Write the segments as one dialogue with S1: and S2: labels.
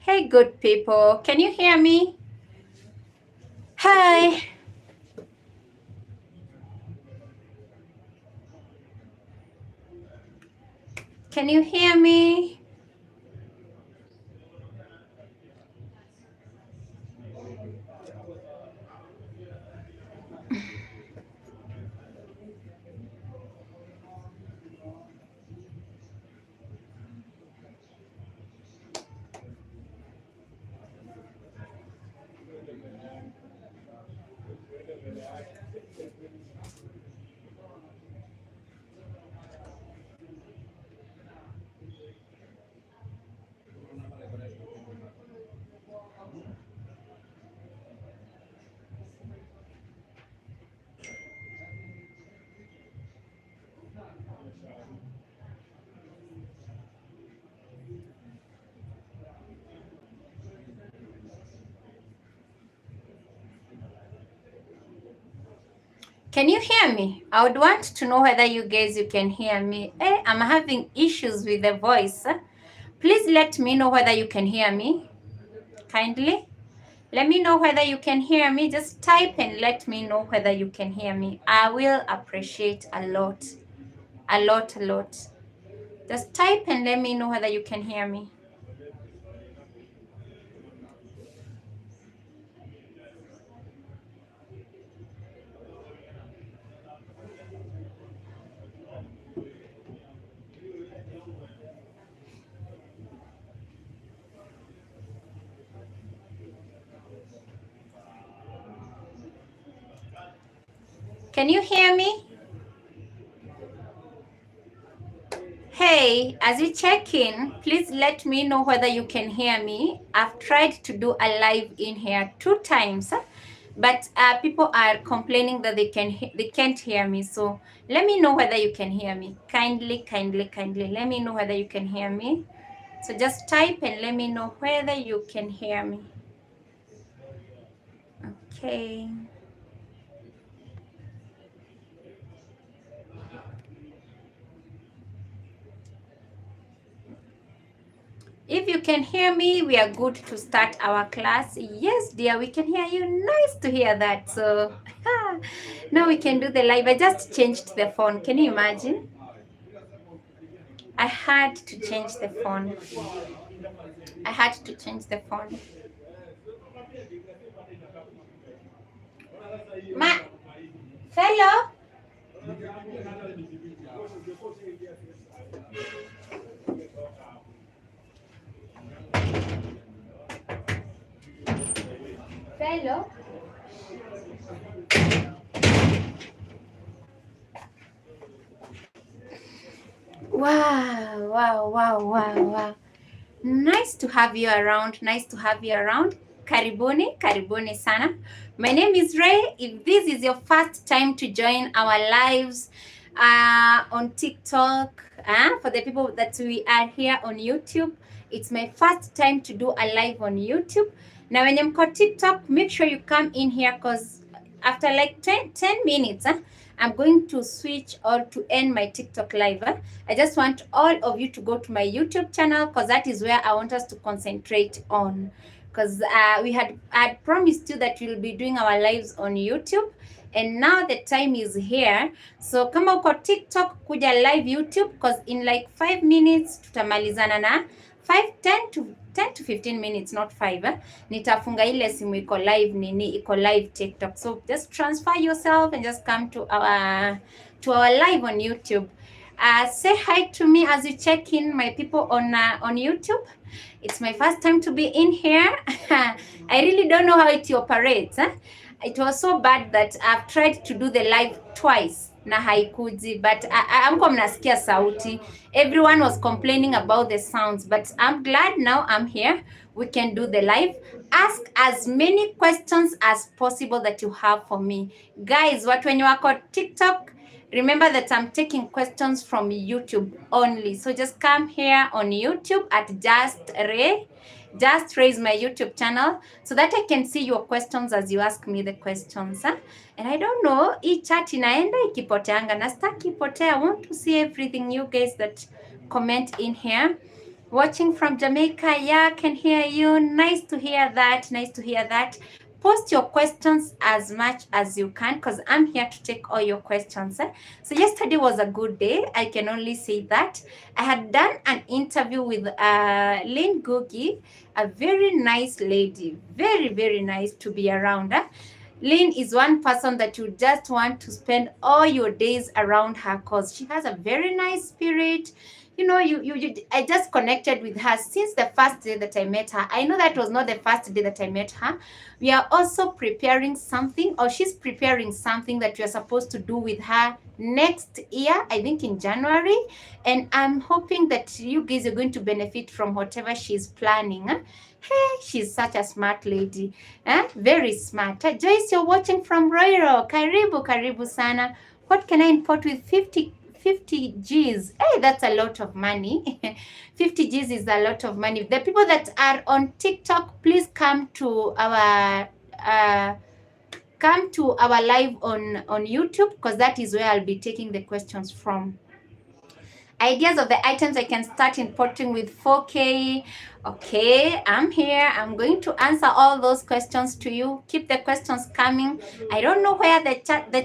S1: Hey, good people. Can you hear me? Hi. Can you hear me? Can you hear me? I would want to know whether you can hear me. Hey, I'm having issues with the voice. Please let me know whether you can hear me. Kindly. Let me know whether you can hear me. Just type and let me know whether you can hear me. I will appreciate a lot. A lot, a lot. Just type and let me know whether you can hear me. Can you hear me? Hey, as you check in, please let me know whether you can hear me. I've tried to do a live in here 2 times, but people are complaining that they can't hear me. So let me know whether you can hear me. Kindly, kindly, kindly. Let me know whether you can hear me. So just type and let me know whether you can hear me. Okay. If you can hear me, we are good to start our class. Yes, dear, we can hear you. Nice to hear that. So now we can do the live. I just changed the phone. Can you imagine? I had to change the phone. I had to change the phone. Ma, fellow, fellow. Wow, wow, wow, wow, wow. Nice to have you around. Nice to have you around. Karibuni, karibuni sana. My name is Ray. If this is your first time to join our lives on TikTok, for the people that we are here on YouTube, it's my first time to do a live on YouTube. Now, when I'm called TikTok, make sure you come in here because after like 10 minutes, I'm going to switch or to end my TikTok live. I just want all of you to go to my YouTube channel because that is where I want us to concentrate on. Because I had promised you that we'll be doing our lives on YouTube. And now the time is here. So kama uko TikTok, kuja live YouTube because in like 5 minutes tutamalizana na 10 to 15 minutes, not 5. Nitafunga ile simu iko live iko live TikTok. So just transfer yourself and just come to our live on YouTube. Say hi to me as you check in, my people on YouTube. It's my first time to be in here. I really don't know how it operates. It was so bad that I've tried to do the live twice na haikuji, but amko mnasikia sauti. Everyone was complaining about the sounds, but I'm glad now I'm here. We can do the live. Ask as many questions as possible that you have for me. Guys, watu wenye wako TikTok, remember that I'm taking questions from YouTube only. So just come here on YouTube at Just Ray. Just raise my YouTube channel so that I can see your questions as you ask me the questions. And I don't know, hii chat inaenda ikipoteanga na sitaki ipotea. I want to see everything you guys that comment in here. Watching from Jamaica, yeah, can hear you. Nice to hear that. Nice to hear that. Post your questions as much as you can because I'm here to take all your questions. So yesterday was a good day. I can only say that. I had done an interview with Lynn Googie, a very nice lady. Very, very nice to be around. Lynn is one person that you just want to spend all your days around her because she has a very nice spirit. You know, I just connected with her since the first day that I met her. I know that was not the first day that I met her. We are also preparing something, or she's preparing something that we are supposed to do with her next year, I think in January. And I'm hoping that you guys are going to benefit from whatever she's planning. Hey, she's such a smart lady. Very smart. Joyce, you're watching from Roiro. Karibu, karibu sana. What can I import with 50 Gs? Hey, that's a lot of money. 50 Gs is a lot of money. The people that are on TikTok, please come to our live on YouTube because that is where I'll be taking the questions from. Ideas of the items I can start importing with 4K. Okay, I'm here. I'm going to answer all those questions to you. Keep the questions coming. I don't know where the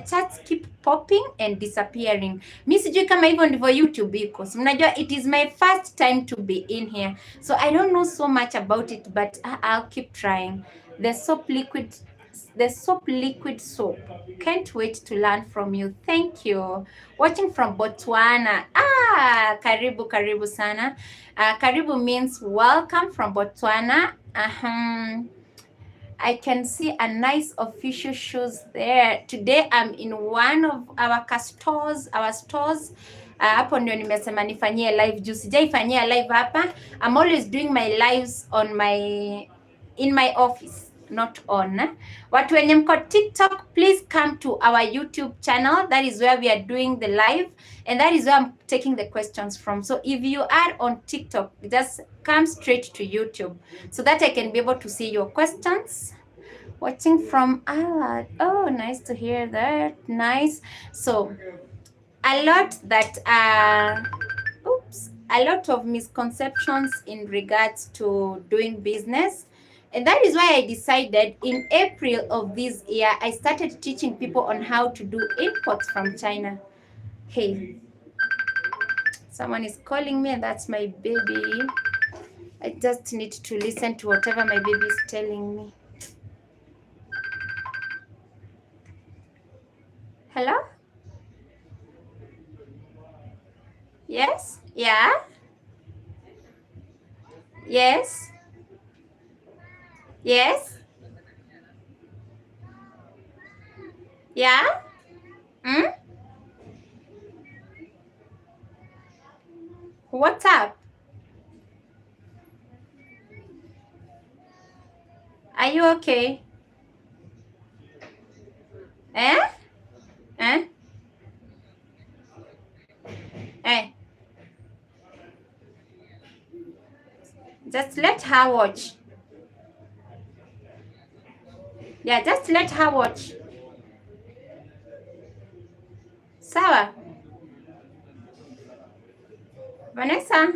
S1: chats keep popping and disappearing. Mi sijui kama hivyo ndivyo YouTube iko. So mnajua it is my first time to be in here. So I don't know so much about it, but I'll keep trying. The soap liquid soap. Can't wait to learn from you. Thank you. Watching from Botswana. Karibu, karibu sana. Karibu means welcome from Botswana. I can see a nice official shoes there. Today I'm in one of our stores. Hapo ndio nimesema nifanyie live juu sijaifanyia live hapa. I'm always doing my lives in my office, not on. Watu wenye mko TikTok, please come to our YouTube channel. That is where we are doing the live and that is where I'm taking the questions from. So if you are on TikTok, just come straight to YouTube so that I can be able to see your questions. Watching from Alad. Oh, nice to hear that. Nice. So a lot of misconceptions in regards to doing business. And that is why I decided in April of this year, I started teaching people on how to do imports from China. Hey, someone is calling me and that's my baby. I just need to listen to whatever my baby is telling me. Hello? Yes? Yeah? Yes? Yes? Yeah? What's up? Are you okay? Eh? Just let her watch. Yeah, just let her watch. Sawa? Vanessa?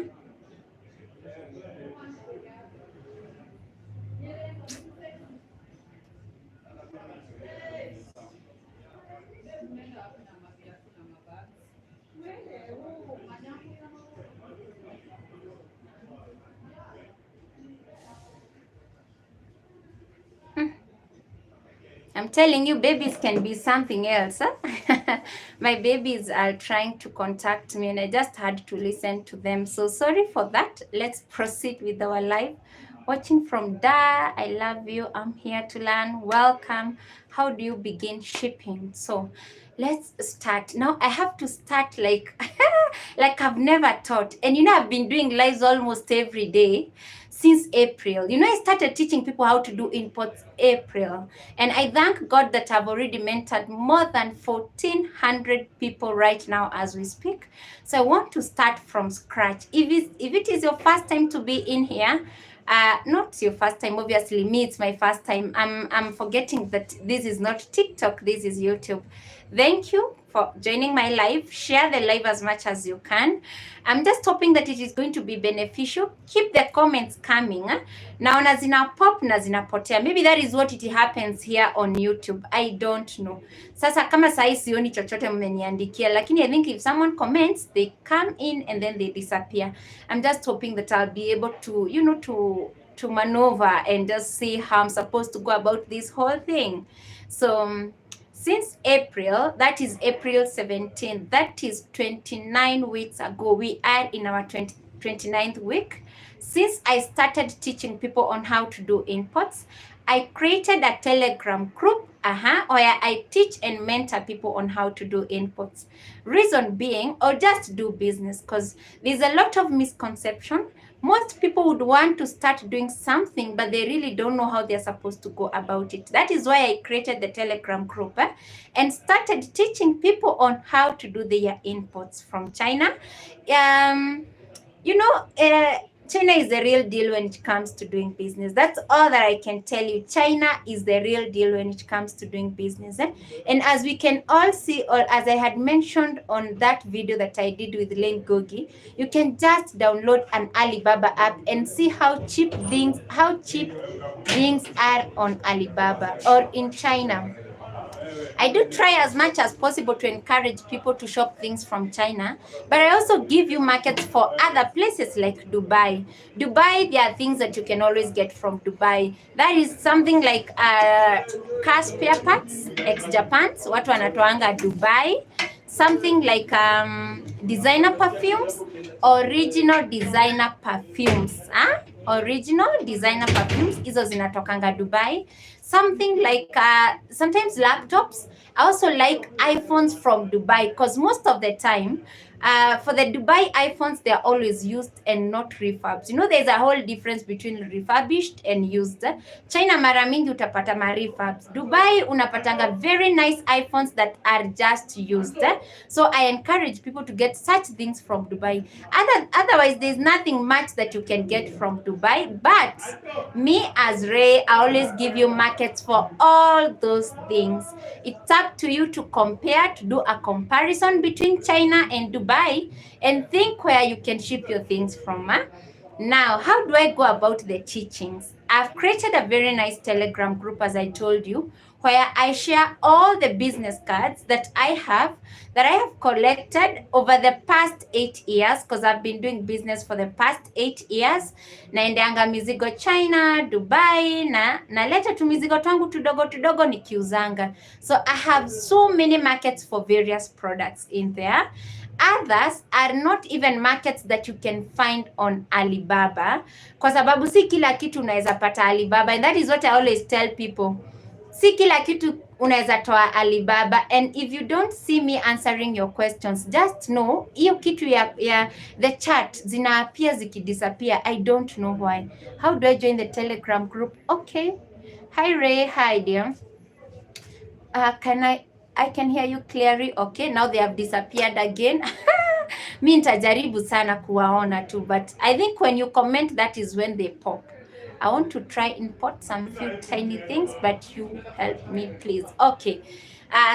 S1: I'm telling you, babies can be something else. Huh? My babies are trying to contact me and I just had to listen to them. So sorry for that. Let's proceed with our live. Watching from Da, I love you. I'm here to learn. Welcome. How do you begin shipping? So let's start. Now I have to start like I've never taught. And you know, I've been doing lives almost every day since April. You know, I started teaching people how to do imports April. And I thank God that I've already mentored more than 1,400 people right now as we speak. So I want to start from scratch. If it is your first time to be in here, not your first time, obviously me, it's my first time. I'm forgetting that this is not TikTok, this is YouTube. Thank you for joining my live. Share the live as much as you can. I'm just hoping that it is going to be beneficial. Keep the comments coming. Naona zina pop na zinapotea. Maybe that is what it happens here on YouTube. I don't know. Sasa kama sahi sioni chochote mmeniandikia, lakini I think if someone comments, they come in and then they disappear. I'm just hoping that I'll be able to, to maneuver and just see how I'm supposed to go about this whole thing. So since April, that is April 17th, that is 29 weeks ago, we are in our 29th week. Since I started teaching people on how to do imports, I created a Telegram group where I teach and mentor people on how to do imports. Reason being, or just do business, because there's a lot of misconception. Most people would want to start doing something, but they really don't know how they're supposed to go about it. That is why I created the Telegram group and started teaching people on how to do their imports from China. China is the real deal when it comes to doing business. That's all that I can tell you. China is the real deal when it comes to doing business. And as we can all see, or as I had mentioned on that video that I did with Lane Gogi, you can just download an Alibaba app and see how cheap things are on Alibaba or in China. I do try as much as possible to encourage people to shop things from China, but I also give you markets for other places like Dubai. Dubai, there are things that you can always get from Dubai. That is something like car spare parts, ex-Japans, watu wanatoanga Dubai. Something like designer perfumes, original designer perfumes. Original designer perfumes, hizo zinatokanga Dubai. Something like sometimes laptops. I also like iPhones from Dubai because most of the time, for the Dubai iPhones, they're always used and not refurbs. There's a whole difference between refurbished and used. China mara mingi utapata ma refurbs. Dubai unapatanga very nice iPhones that are just used. So I encourage people to get such things from Dubai. Otherwise, there's nothing much that you can get from Dubai. But me as Ray, I always give you markets for all those things. It's up to you to compare, to do a comparison between China and Dubai and think where you can ship your things from. Now, how do I go about the teachings? I've created a very nice Telegram group, as I told you, where I share all the business cards that I have collected over the past 8 years, because I've been doing business for the past 8 years. Naendeanga mizigo China, Dubai, naleta tu mizigo twangu tudogo nikiuzanga. So I have so many markets for various products in there. Others are not even markets that you can find on Alibaba, kwa sababu si kila kitu unaweza pata Alibaba, and that is what I always tell people. Si kila kitu unaweza toa Alibaba, and if you don't see me answering your questions, just know hiyo kitu ya the chat zinaapia zikidisappear. I don't know why. How do I join the Telegram group? Okay. Hi Ray, hi dear. I can hear you clearly. Okay, now they have disappeared again. Mi nitajaribu sana kuwaona tu, but I think when you comment, that is when they pop. I want to try import some few tiny things, but you help me, please. Okay.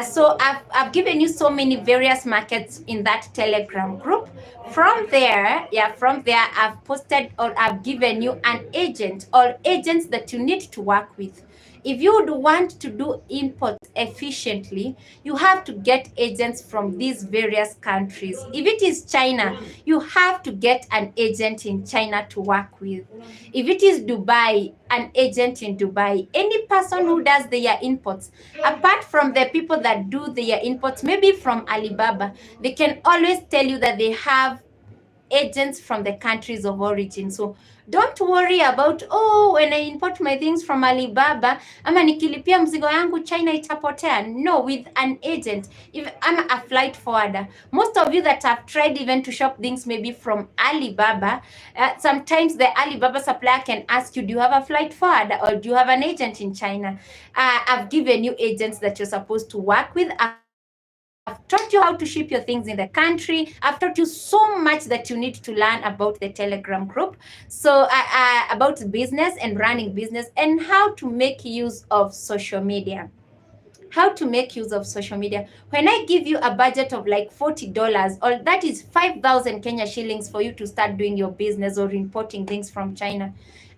S1: So I've given you so many various markets in that Telegram group. From there, I've posted, or I've given you an agent or agents that you need to work with. If you would want to do import efficiently, you have to get agents from these various countries. If it is China, you have to get an agent in China to work with. If it is Dubai, an agent in Dubai. Any person who does their imports, apart from the people that do their imports, maybe from Alibaba, they can always tell you that they have agents from the countries of origin. So don't worry about, when I import my things from Alibaba, ama nikilipia mzigo yangu China itapotea. No, with an agent. If I'm a flight forwarder, most of you that have tried even to shop things maybe from Alibaba, sometimes the Alibaba supplier can ask you, do you have a flight forwarder or do you have an agent in China? I've given you agents that you're supposed to work with. I've taught you how to ship your things in the country. I've taught you so much that you need to learn about the Telegram group. So about business and running business and how to make use of social media. how to make use of social media. When I give you a budget of like $40, or that is 5,000 Kenya shillings for you to start doing your business or importing things from China,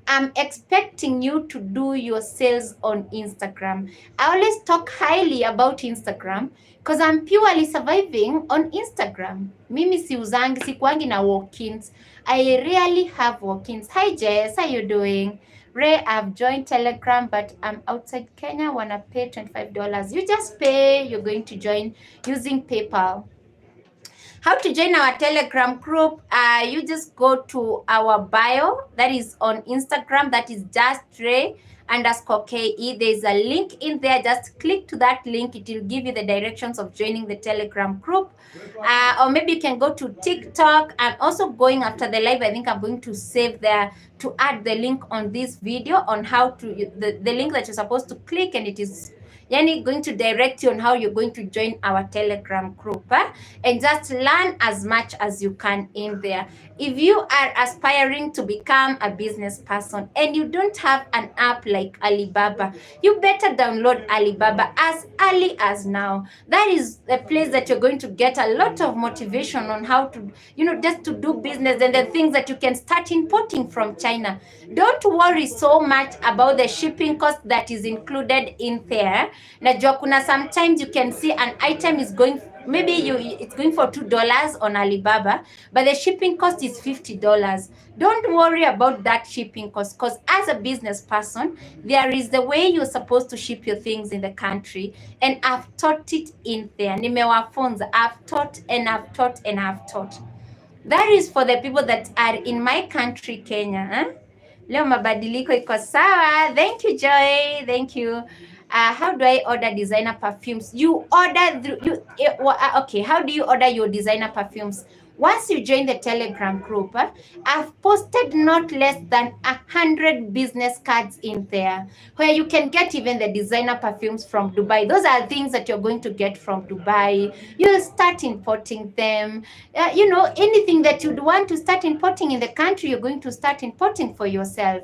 S1: I'm expecting you to do your sales on Instagram. I always talk highly about Instagram because I'm purely surviving on Instagram. Mimi sikuangi na walk-ins. I rarely have walk-ins. Hi Jess, how you doing? Ray, I've joined Telegram, but I'm outside Kenya. Wanna pay $25. You just pay. You're going to join using PayPal. How to join our Telegram group? You just go to our bio. That is on Instagram. That is just Ray_KE. There's a link in there. Just click to that link. It will give you the directions of joining the Telegram group. Or maybe you can go to TikTok. I'm also going after the live. I think I'm going to save there to add the link on this video on how to, the link that you're supposed to click, and it is going to direct you on how you're going to join our Telegram group, and just learn as much as you can in there. If you are aspiring to become a business person and you don't have an app like Alibaba, you better download Alibaba as early as now. That is the place that you're going to get a lot of motivation on how to, just to do business and the things that you can start importing from China. Don't worry so much about the shipping cost that is included in there. Najua kuna sometimes you can see an item is going, maybe it's going for $2 on Alibaba, but the shipping cost is $50. Don't worry about that shipping cost, because as a business person, there is the way you're supposed to ship your things in the country, and I've taught it in there. Nimewafunza, I've taught and I've taught and I've taught. That is for the people that are in my country, Kenya. Leo mabadiliko iko sawa. Thank you, Joy. Thank you. How do I order designer perfumes? You order through okay. How do you order your designer perfumes? Once you join the Telegram group, I've posted not less than 100 business cards in there where you can get even the designer perfumes from Dubai. Those are things that you're going to get from Dubai. You'll start importing them. Anything that you'd want to start importing in the country, you're going to start importing for yourself.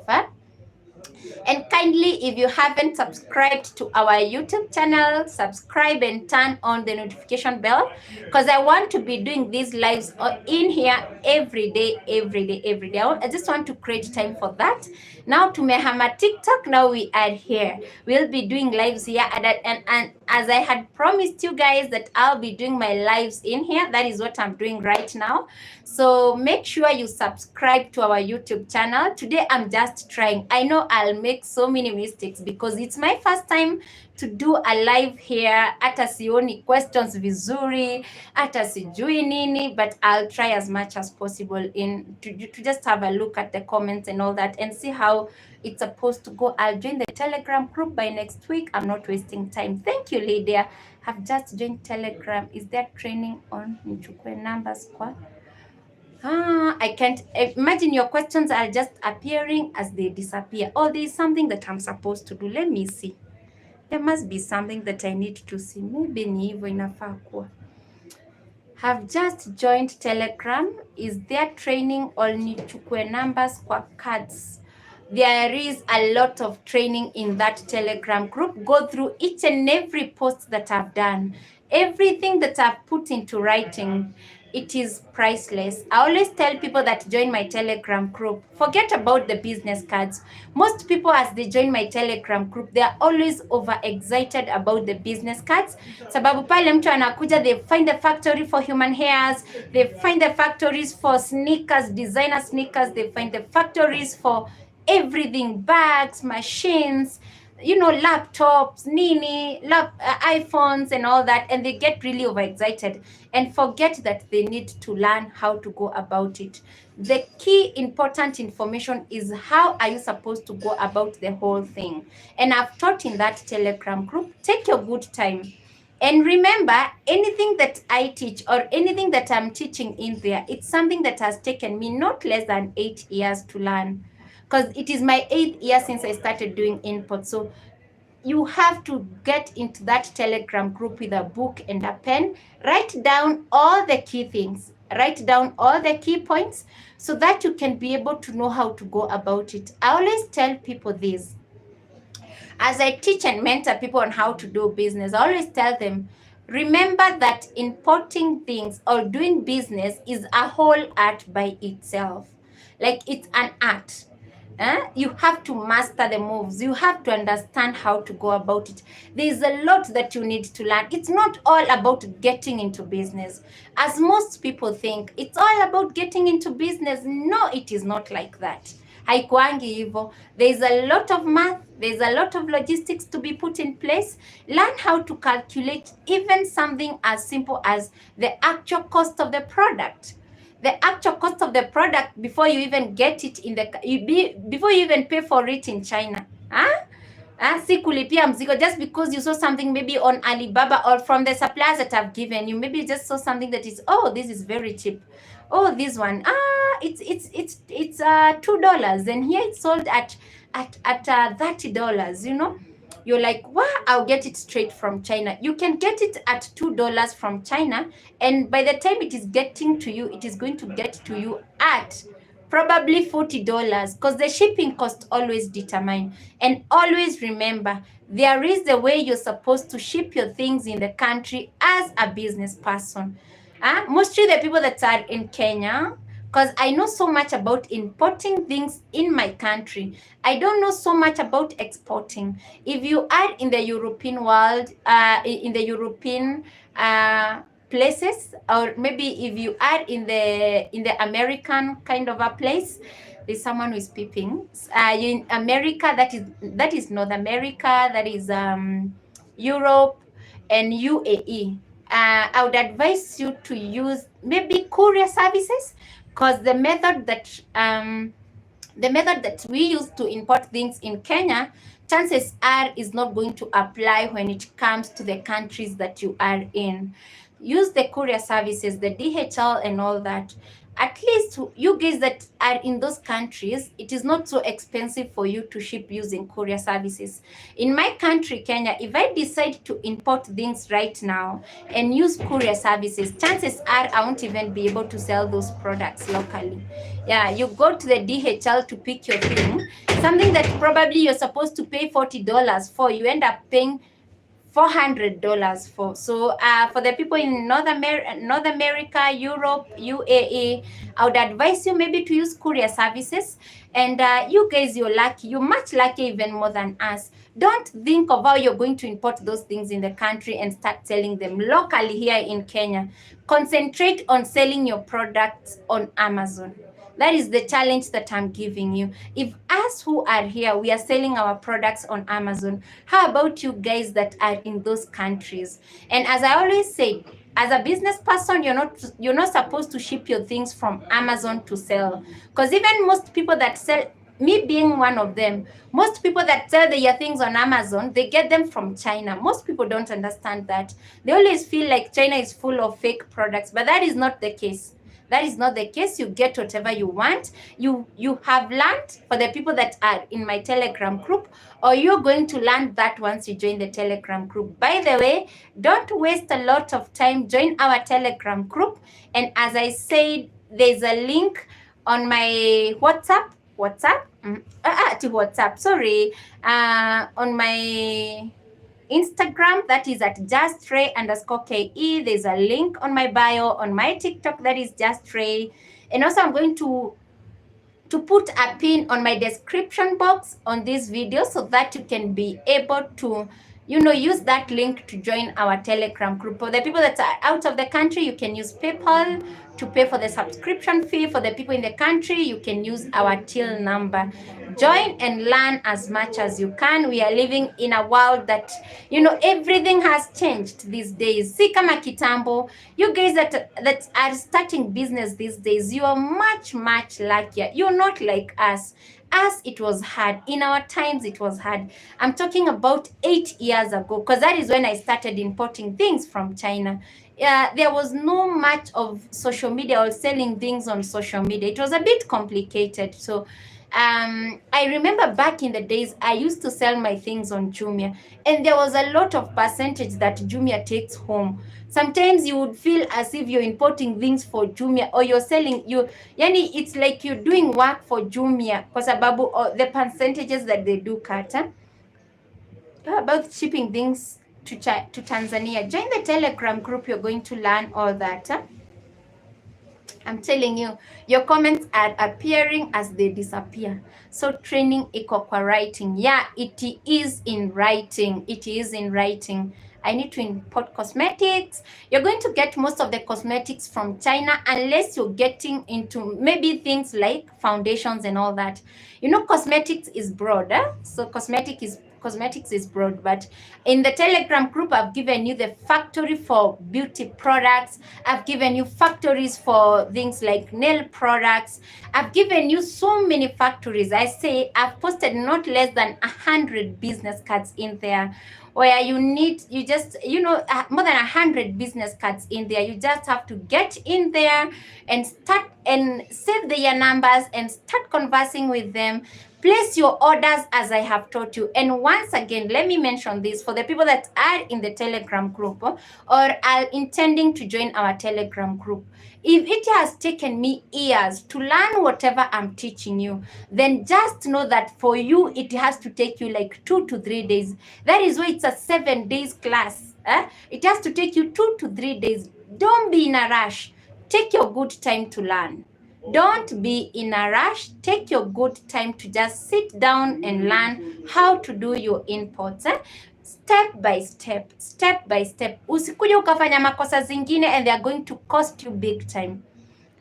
S1: And kindly, if you haven't subscribed to our YouTube channel, subscribe and turn on the notification bell, because I want to be doing these lives in here every day. I just want to create time for that. Now tumehama TikTok, now we are here. We'll be doing lives here, and as I had promised you guys that I'll be doing my lives in here, that is what I'm doing right now. So make sure you subscribe to our YouTube channel. Today I'm just trying. I know I'll make so many mistakes because it's my first time to do a live here. Hata sioni questions vizuri, hata sijui nini, but I'll try as much as possible to just have a look at the comments and all that and see how it's supposed to go. I'll join the Telegram group by next week. I'm not wasting time. Thank you, Lydia. Have just joined Telegram. Is there training on nichukue numbers kwa? I can't imagine your questions are just appearing as they disappear. Oh, there is something that I'm supposed to do. Let me see. There must be something that I need to see. Maybe ni hivyo inafaa kuwa. Have just joined Telegram. Is there training on nichukue numbers kwa cards? There is a lot of training in that Telegram group. Go through each and every post that I've done. Everything that I've put into writing, it is priceless. I always tell people that join my Telegram group, forget about the business cards. Most people, as they join my Telegram group, they are always overexcited about the business cards. Sababu pale mtu anakuja, they find the factory for human hairs, they find the factories for sneakers, designer sneakers, they find the factories for everything, bags, machines, laptops, iPhones and all that, and they get really overexcited and forget that they need to learn how to go about it. The key important information is how are you supposed to go about the whole thing. And I've taught in that Telegram group. Take your good time. And remember, anything that I teach or anything that I'm teaching in there, it's something that has taken me not less than 8 years to learn. Because it is my 8th year since I started doing import. So you have to get into that Telegram group with a book and a pen. Write down all the key things. Write down all the key points so that you can be able to know how to go about it. I always tell people this. As I teach and mentor people on how to do business, I always tell them, remember that importing things or doing business is a whole art by itself. Like it's an art. You have to master the moves. You have to understand how to go about it. There's a lot that you need to learn. It's not all about getting into business. As most people think, it's all about getting into business. No, it is not like that. Haikuangi hivyo. There's a lot of math, there's a lot of logistics to be put in place. Learn how to calculate even something as simple as the actual cost of the product. The actual cost of the product before you even get it before you even pay for it in China. Si kulipia mzigo just because you saw something maybe on Alibaba or from the suppliers that I've given you. Maybe you just saw something that is, oh, this is very cheap. Oh, this one, it's $2, and here it's sold at $30. You know, you're like, wow, I'll get it straight from China. You can get it at $2 from China, and by the time it is getting to you, it is going to get to you at probably $40, because the shipping cost always determine. And always remember, there is the way you're supposed to ship your things in the country as a business person. Mostly the people that are in Kenya, because I know so much about importing things in my country. I don't know so much about exporting. If you are in the European world, in the European places, or maybe if you are in the American kind of a place, there's someone who is peeping. In America, that is North America, that is Europe and UAE. I would advise you to use maybe courier services, because the method that we use to import things in Kenya, chances are is not going to apply when it comes to the countries that you are in. Use the courier services, the DHL and all that. At least you guys that are in those countries, it is not so expensive for you to ship using courier services. In my country, Kenya, if I decide to import things right now and use courier services, chances are I won't even be able to sell those products locally. Yeah, you go to the DHL to pick your thing, something that probably you're supposed to pay $40 for, you end up paying $400 for. So for the people in North America, Europe, UAE, I would advise you maybe to use courier services. And you guys, you're lucky. You're much lucky, even more than us. Don't think of how you're going to import those things in the country and start selling them locally here in Kenya. Concentrate on selling your products on Amazon. That is the challenge that I'm giving you. If us who are here, we are selling our products on Amazon, how about you guys that are in those countries? And as I always say, as a business person, you're not supposed to ship your things from Amazon to sell. Because even most people that sell, me being one of them, most people that sell their things on Amazon, they get them from China. Most people don't understand that. They always feel like China is full of fake products, but that is not the case. That is not the case. You get whatever you want. You have learned, for the people that are in my Telegram group, or you're going to learn that once you join the Telegram group. By the way, don't waste a lot of time. Join our Telegram group. And as I said, there's a link on my WhatsApp. On my Instagram, that is at JustRay_KE. There's a link on my bio. On my TikTok, that is JustRay. And also I'm going to put a pin on my description box on this video so that you can be able to use that link to join our Telegram group. For the people that are out of the country, you can use PayPal to pay for the subscription fee. For the people in the country, you can use our till number. Join and learn as much as you can. We are living in a world that, everything has changed these days. Si kama kitambo, you guys that are starting business these days, you are much, much luckier. You're not like us. Us, it was hard. In our times, it was hard. I'm talking about 8 years ago, because that is when I started importing things from China. There was no much of social media or selling things on social media. It was a bit complicated. So I remember back in the days, I used to sell my things on Jumia, and there was a lot of percentage that Jumia takes home. Sometimes you would feel as if you're importing things for Jumia, or you're selling, it's like you're doing work for Jumia, kwa sababu the percentages that they do cut. about shipping things to Tanzania. Join the Telegram group. You're going to learn all that. I'm telling you, your comments are appearing as they disappear. So training iko kwa writing. Yeah, it is in writing. It is in writing. I need to import cosmetics. You're going to get most of the cosmetics from China unless you're getting into maybe things like foundations and all that. You know, cosmetics is broad. So cosmetics is broad, but in the Telegram group, I've given you the factory for beauty products. I've given you factories for things like nail products. I've given you so many factories. I say I've posted not less than 100 business cards in there where more than 100 business cards in there. You just have to get in there and start and save their numbers and start conversing with them. Place your orders as I have taught you. And once again, let me mention this for the people that are in the Telegram group or are intending to join our Telegram group. If it has taken me years to learn whatever I'm teaching you, then just know that for you, it has to take you like 2 to 3 days. That is why it's a 7 days class. It has to take you 2 to 3 days. Don't be in a rush. Take your good time to learn. Don't be in a rush. Take your good time to just sit down and learn how to do your imports. Step by step, step by step. Usikuja ukafanya makosa zingine and they are going to cost you big time.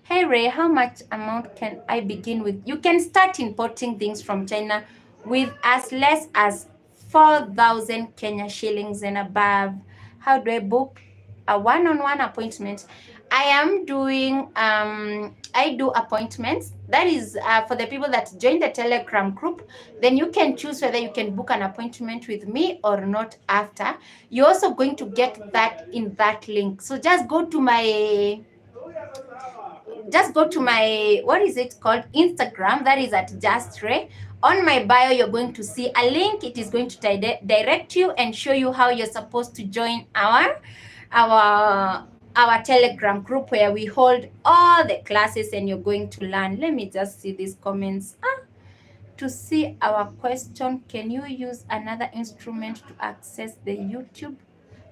S1: Hey Ray, how much amount can I begin with? You can start importing things from China with as less as 4,000 Kenya shillings and above. How do I book a one-on-one appointment? I am doing, I do appointments. That is for the people that join the Telegram group. Then you can choose whether you can book an appointment with me or not after. You're also going to get that in that link. So just go to my, what is it called? Instagram. That is at Just Ray. On my bio, you're going to see a link. It is going to direct you and show you how you're supposed to join our Telegram group where we hold all the classes and you're going to learn. Let me just see these comments. To see our question, can you use another instrument to access the YouTube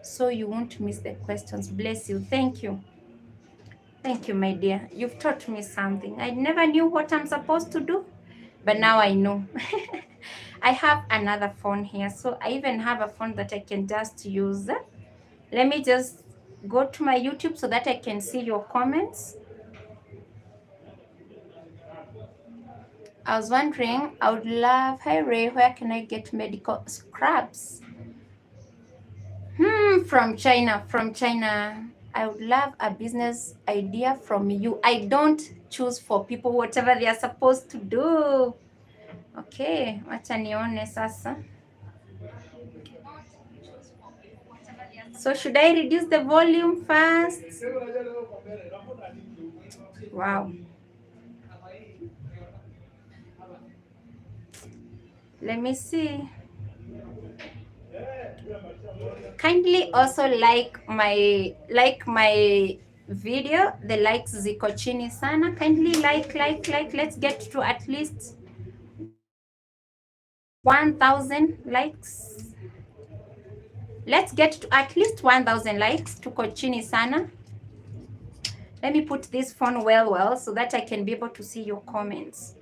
S1: so you won't miss the questions? Bless you. Thank you. Thank you, my dear. You've taught me something. I never knew what I'm supposed to do, but now I know. I have another phone here, so I even have a phone that I can just use. Let me just go to my YouTube so that I can see your comments. I was wondering, I would love, hi Ray, where can I get medical scrubs? From China. I would love a business idea from you. I don't choose for people whatever they are supposed to do. Okay, wacha nione sasa. So should I reduce the volume first? Wow. Let me see. Kindly also like my video. The likes ziko chini sana. Kindly like. Let's get to at least 1,000 likes. Let's get to at least 1,000 likes. Tuko chini sana. Let me put this phone well so that I can be able to see your comments.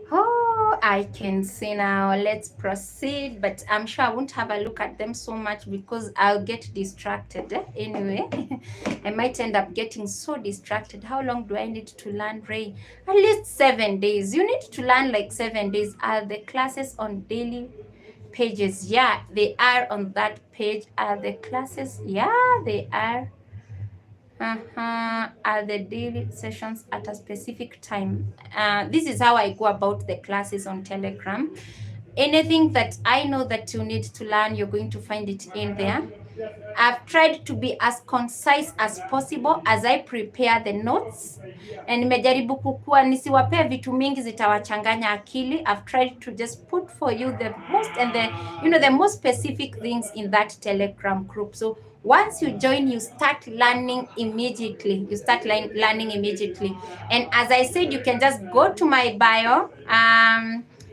S1: Oh, I can see now. Let's proceed, but I'm sure I won't have a look at them so much because I'll get distracted. Anyway, I might end up getting so distracted. How long do I need to learn, Ray? At least 7 days. You need to learn like 7 days. Are the classes on daily pages? Yeah, they are on that page. Are the classes? Yeah, they are. Are the daily sessions at a specific time? This is how I go about the classes on Telegram. Anything that I know that you need to learn, you're going to find it in there. I've tried to be as concise as possible as I prepare the notes. And nimejaribu kukua nisiwapea vitu mingi zitawachanganya akili. I've tried to just put for you the most and the most specific things in that Telegram group. So Once you join, you start learning immediately. Learning immediately. And as I said, you can just go to my bio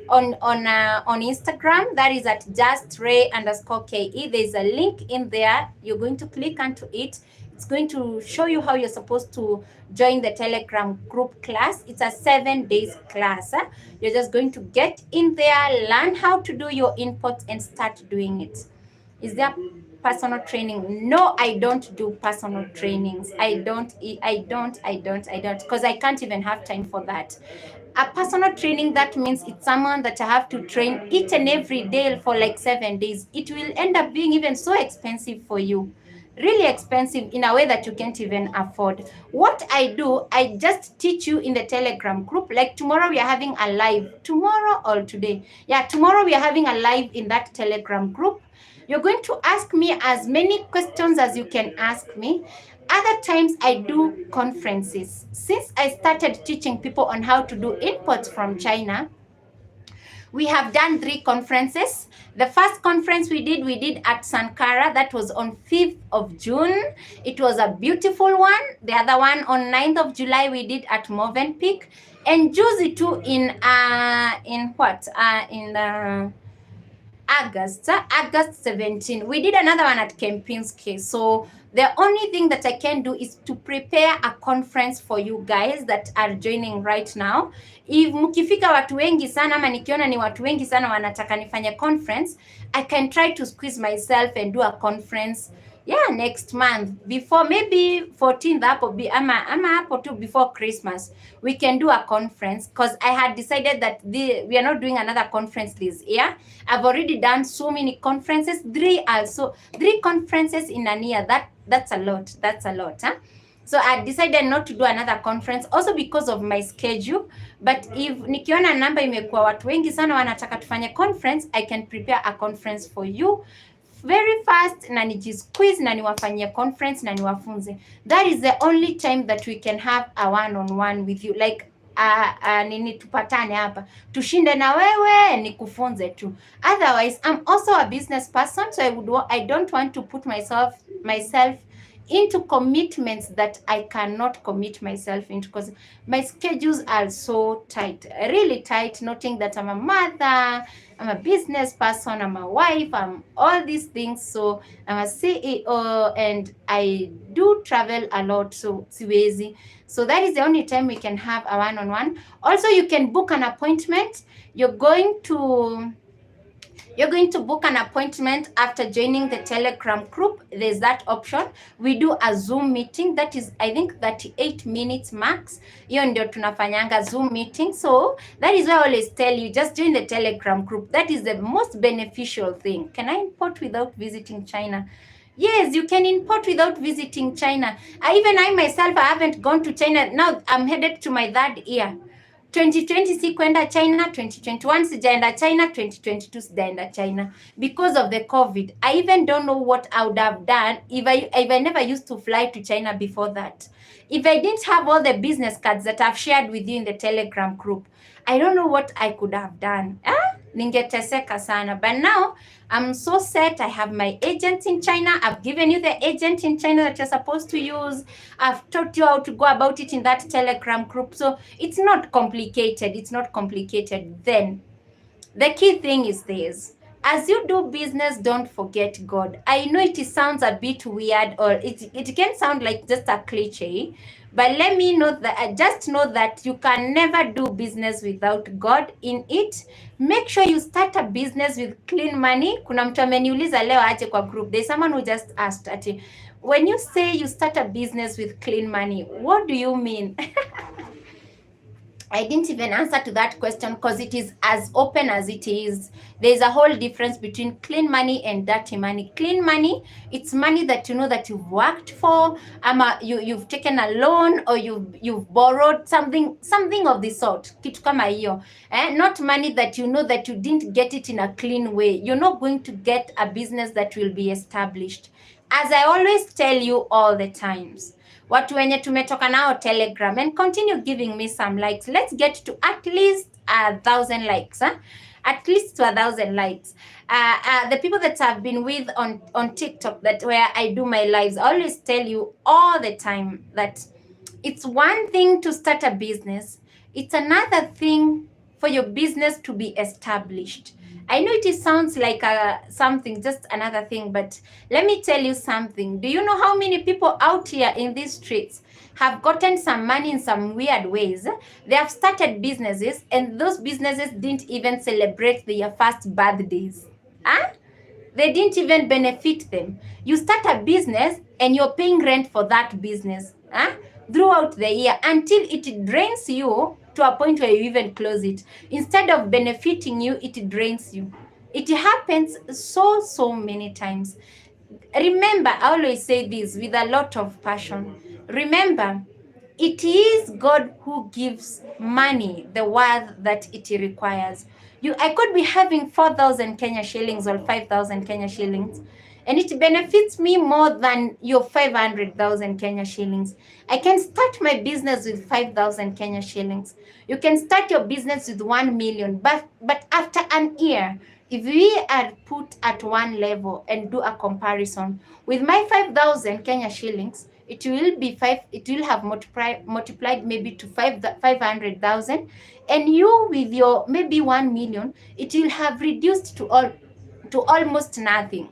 S1: on Instagram. That is at justray_ke. There's a link in there. You're going to click onto it. It's going to show you how you're supposed to join the Telegram group class. It's a 7 days class. You're just going to get in there, learn how to do your input, and start doing it. Is there personal training? No, I don't do personal trainings. I don't, because I can't even have time for that. A personal training, that means it's someone that I have to train each and every day for like 7 days. It will end up being even so expensive for you. Really expensive in a way that you can't even afford. What I do, I just teach you in the Telegram group. Like tomorrow we are having a live. Tomorrow or today? Yeah, tomorrow we are having a live in that Telegram group. You're going to ask me as many questions as you can ask me. Other times I do conferences. Since I started teaching people on how to do imports from China, we have done 3 conferences. The first conference we did at Sankara. That was on 5th of June. It was a beautiful one. The other one on 9th of July we did at Movenpick. And Juzi too in August 17. We did another one at Kempinski. So the only thing that I can do is to prepare a conference for you guys that are joining right now. If mkifika watu wengi sana ama nikiona ni watu wengi sana wanataka nifanye conference, I can try to squeeze myself and do a conference next month before maybe 14th hapo ama hapo tu before Christmas we can do a conference, because I had decided that we are not doing another conference this year. I've already done so many conferences, 3 conferences in a year. That's a lot. So I decided not to do another conference also because of my schedule. But if nikiona namba imekuwa watu wengi sana wanataka tufanye conference, I can prepare a conference for you very fast na nijisqueeze na niwafanyie conference na niwafunze. That is the only time that we can have a one-on-one with you, like nini, tupatane hapa tushinde na wewe nikufunze tu. Otherwise I'm also a business person, so I don't want to put myself into commitments that I cannot commit myself into, because my schedules are so tight, really tight, noting that I'm a mother, I'm a business person, I'm a wife, I'm all these things. So I'm a CEO and I do travel a lot, so siwezi. So that is the only time we can have a one-on-one. Also, you can book an appointment. You're going to book an appointment after joining the Telegram group. There's that option. We do a Zoom meeting that is, I think, 38 minutes max. Hiyo ndio tunafanyanga Zoom meeting. So that is why I always tell you, just join the Telegram group. That is the most beneficial thing. Can I import without visiting China? Yes, you can import without visiting China. Even I myself, I haven't gone to China. Now I'm headed to my 3rd year. 2020 sikwenda China, 2021 sijaenda China, 2022 sijaenda China because of the COVID. I even don't know what I would have done if I never used to fly to China before that. If I didn't have all the business cards that I've shared with you in the Telegram group, I don't know what I could have done. Ningeteseka sana. But now I'm so set. I have my agent in China. I've given you the agent in China that you're supposed to use. I've taught you how to go about it in that Telegram group. So it's not complicated. Then the key thing is this. As you do business, don't forget God. I know it sounds a bit weird, or it can sound like just a cliche, but let me know that, just know that you can never do business without God in it. Make sure you start a business with clean money. Kuna mtu ameniuliza leo aje kwa group. There's someone who just asked ati, when you say you start a business with clean money, what do you mean? I didn't even answer to that question because it is as open as it is. There's a whole difference between clean money and dirty money. Clean money, it's money that you know that you've worked for, you've taken a loan, or you've borrowed something of the sort. Kitu kama hiyo. Not money that you know that you didn't get it in a clean way. You're not going to get a business that will be established. As I always tell you all the times, watu wenye tumetoka nao Telegram, and continue giving me some likes. Let's get to at least 1,000 likes. at least to 1,000 likes. The people that I've been with on TikTok, that where I do my lives, I always tell you all the time that it's one thing to start a business. It's another thing for your business to be established. I know it sounds like something, just another thing, but let me tell you something. Do you know how many people out here in these streets have gotten some money in some weird ways? They have started businesses, and those businesses didn't even celebrate their first birthdays. Huh? They didn't even benefit them. You start a business and you're paying rent for that business throughout the year until it drains you to a point where you even close it. Instead of benefiting you, it drains you. It happens so many times. Remember, I always say this with a lot of passion. Remember, it is God who gives money the worth that it requires. I could be having 4,000 Kenya shillings or 5,000 Kenya shillings, and it benefits me more than your 500,000 Kenya shillings. I can start my business with 5,000 Kenya shillings. You can start your business with 1 million, but after an year, if we are put at one level and do a comparison with my 5,000 Kenya shillings, it will have multiplied maybe to 500,000, and you with your maybe 1 million, it will have reduced to almost nothing.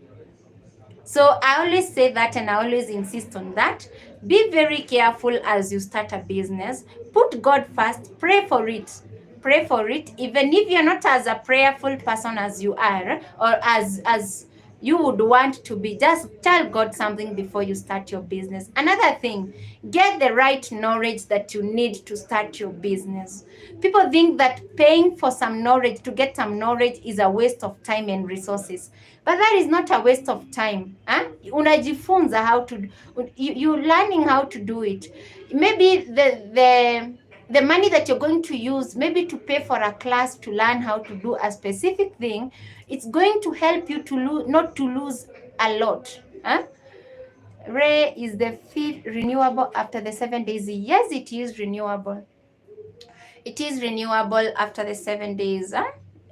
S1: So I always say that, and I always insist on that. Be very careful as you start a business. Put God first. Pray for it. Pray for it. Even if you're not as a prayerful person as you are, or as you would want to be, just tell God something before you start your business. Another thing, get the right knowledge that you need to start your business. People think that paying for some knowledge, to get some knowledge, is a waste of time and resources. But that is not a waste of time. Unajifunza how to, you learning how to do it. Maybe the money that you're going to use, maybe to pay for a class to learn how to do a specific thing, it's going to help you to not to lose a lot. Ray, is the fee renewable after the 7 days? Yes, it is renewable. It is renewable after the 7 days.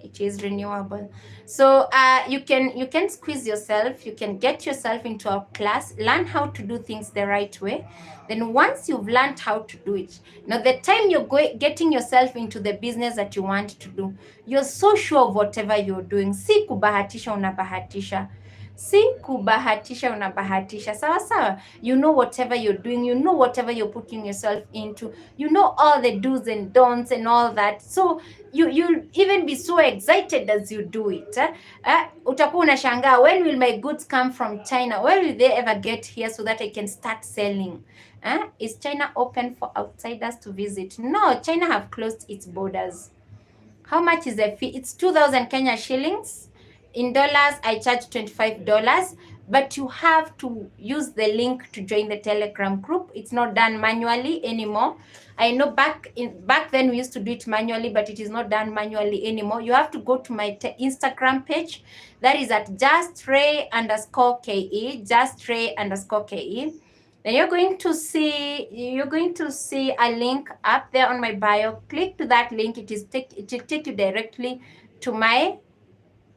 S1: It is renewable. So you can squeeze yourself. You can get yourself into a class, learn how to do things the right way. Then once you've learned how to do it, now the time you're getting yourself into the business that you want to do, you're so sure of whatever you're doing. Si kubahatisha unabahatisha. Si kubahatisha unabahatisha. Sawa sawa. You know whatever you're doing. You know whatever you're putting yourself into. You know all the do's and don'ts and all that. So you'll even be so excited as you do it. Utakuwa unashangaa, when will my goods come from China? When will they ever get here so that I can start selling? Is China open for outsiders to visit? No, China have closed its borders. How much is the fee? It's 2,000 Kenya shillings. In dollars, I charge $25, but you have to use the link to join the Telegram group. It's not done manually anymore. I know back then we used to do it manually, but it is not done manually anymore. You have to go to my Instagram page. That is at justray_ke, justray_ke. Then you're going to see a link up there on my bio. Click to that link. It will take you directly to my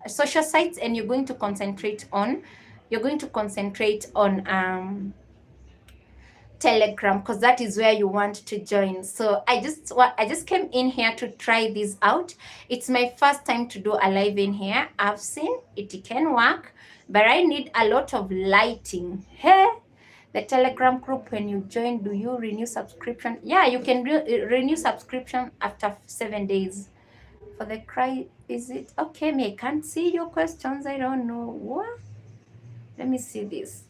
S1: social sites, and you're going to concentrate on Telegram, because that is where you want to join. So I just came in here to try this out. It's my first time to do a live in here. I've seen it can work, but I need a lot of lighting. Hey, the Telegram group, when you join, do you renew subscription? Yeah, you can renew subscription after 7 days. For the cry, is it okay? Me, I can't see your questions. I don't know. What? Let me see this.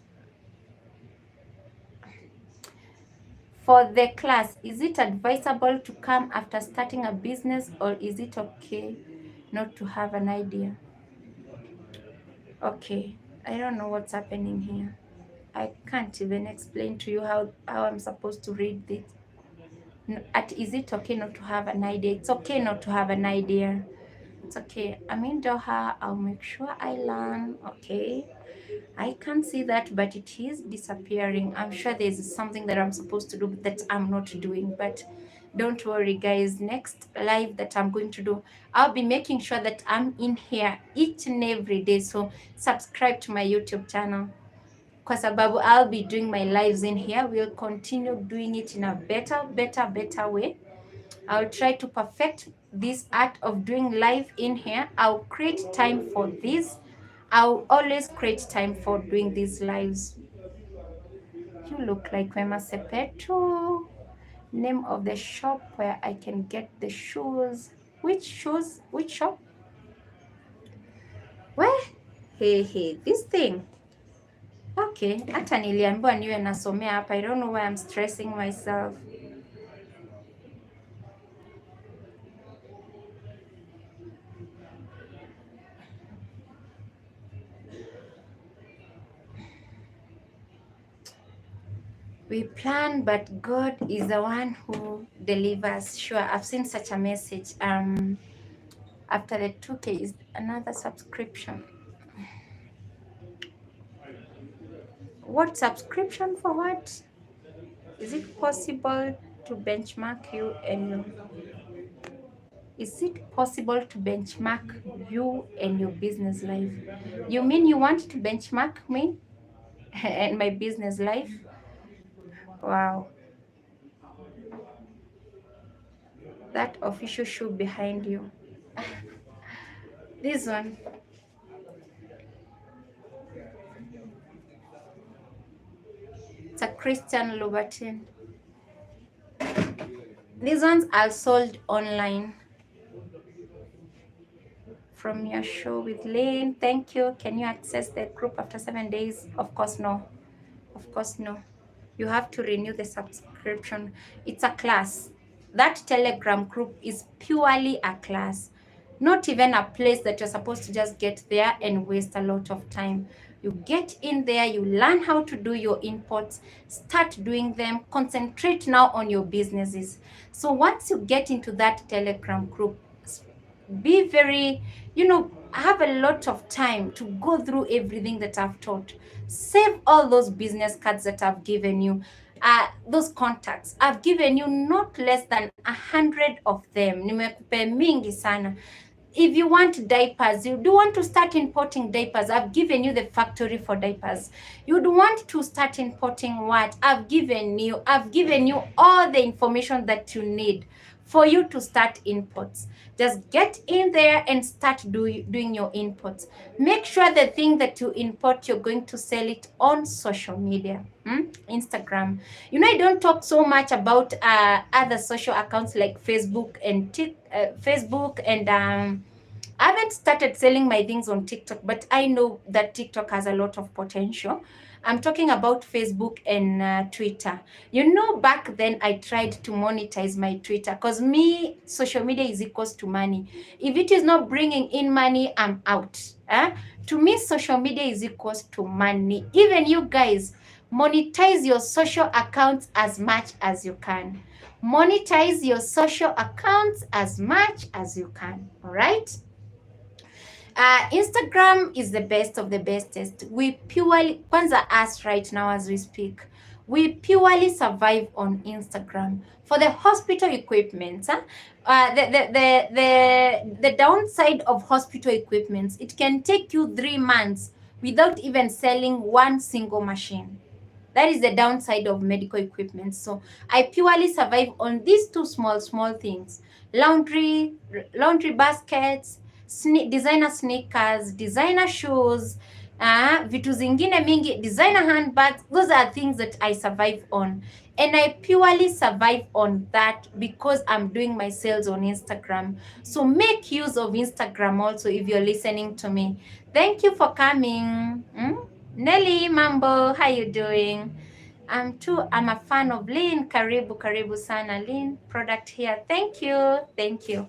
S1: For the class, is it advisable to come after starting a business, or is it okay not to have an idea? Okay, I don't know what's happening here. I can't even explain to you how I'm supposed to read this. Is it okay not to have an idea? It's okay not to have an idea. It's okay. I'm in Doha. I'll make sure I learn. Okay. I can't see that, but it is disappearing. I'm sure there's something that I'm supposed to do that I'm not doing, but Don't worry, guys. Next live that I'm going to do, I'll be making sure that I'm in here each and every day. So subscribe to my YouTube channel. Kwa sababu I'll be doing my lives in here. We'll continue doing it in a better way. I'll try to perfect this art of doing live in here. I'll create time for this. I'll always create time for doing these lives. You look like Wema Sepetu. Name of the shop where I can get the shoes. Which shoes? Which shop? Where? Hey, this thing. Okay, hata niliambiwa niwe nasomea hapa. I don't know why I'm stressing myself. We plan, but God is the one who delivers. Sure, I've seen such a message. After the 2K is another subscription. What subscription for what? Is it possible to benchmark you and you? Is it possible to benchmark you and your business life? You mean you want to benchmark me and my business life? Wow. That official shoe behind you. This one. It's a Christian Louboutin. These ones are sold online. From your show with Lane, thank you. Can you access the group after 7 days? Of course, no. Of course, no. You have to renew the subscription. It's a class. That Telegram group is purely a class, not even a place that you're supposed to just get there and waste a lot of time. You get in there, you learn how to do your imports, start doing them, concentrate now on your businesses. So once you get into that Telegram group, be very, have a lot of time to go through everything that I've taught. Save all those business cards that I've given you. Those contacts I've given you, not less than 100 of them. Nimekupe mingi sana. If you want diapers, you do want to start importing diapers, I've given you the factory for diapers. You'd want to start importing what? I've given you all the information that you need for you to start imports. Just get in there and start doing your imports. Make sure the thing that you import, you're going to sell it on social media. Instagram. I don't talk so much about other social accounts like Facebook and I haven't started selling my things on TikTok, but I know that TikTok has a lot of potential. I'm talking about Facebook and Twitter. Back then I tried to monetize my Twitter because social media is equals to money. If it is not bringing in money, I'm out. To me, social media is equals to money. Even you guys, monetize your social accounts as much as you can. Monetize your social accounts as much as you can. All right? Instagram is the best of the bestest. We purely, kwanza us right now as we speak, we purely survive on Instagram. For the hospital equipment, the downside of hospital equipment, it can take you 3 months without even selling one single machine. That is the downside of medical equipment. So I purely survive on these two small things. Laundry baskets, designer sneakers, designer shoes, vitu zingine mingi, designer handbags. Those are things that I survive on. And I purely survive on that because I'm doing my sales on Instagram. So make use of Instagram also if you're listening to me. Thank you for coming. Nelly Mambo, how you doing? I'm a fan of Lean. Karibu sana. Lean product here. Thank you.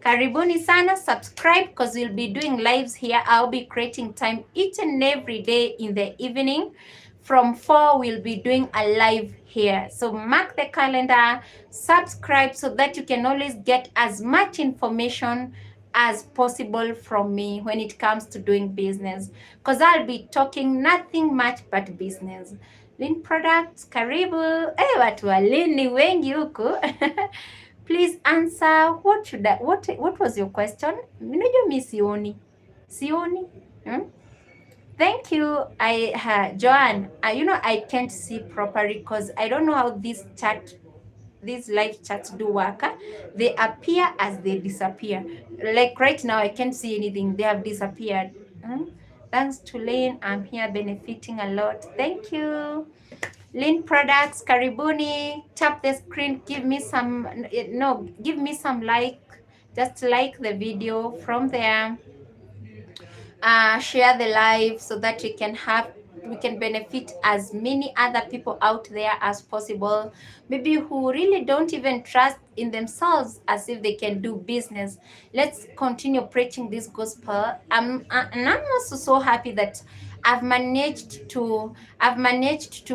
S1: Karibuni sana, subscribe because we'll be doing lives here. I'll be creating time each and every day in the evening. From 4, we'll be doing a live here. So mark the calendar, subscribe so that you can always get as much information as possible from me when it comes to doing business. Because I'll be talking nothing much but business. Lynn Products, karibu. Watu wa Lynn ni wengi huku. Please answer. What was your question? Unajua mi sioni. Thank you. Joanne, I can't see properly because I don't know how these live chats do work. They appear as they disappear. Like right now, I can't see anything. They have disappeared. Thanks to Lynn, I'm here benefiting a lot. Thank you. Lynn Products, karibuni. Tap the screen. Give me some like. Just like the video from there. Share the live so that we can benefit as many other people out there as possible, maybe who really don't even trust in themselves as if they can do business. Let's continue preaching this gospel. And I'm also so happy that I've managed to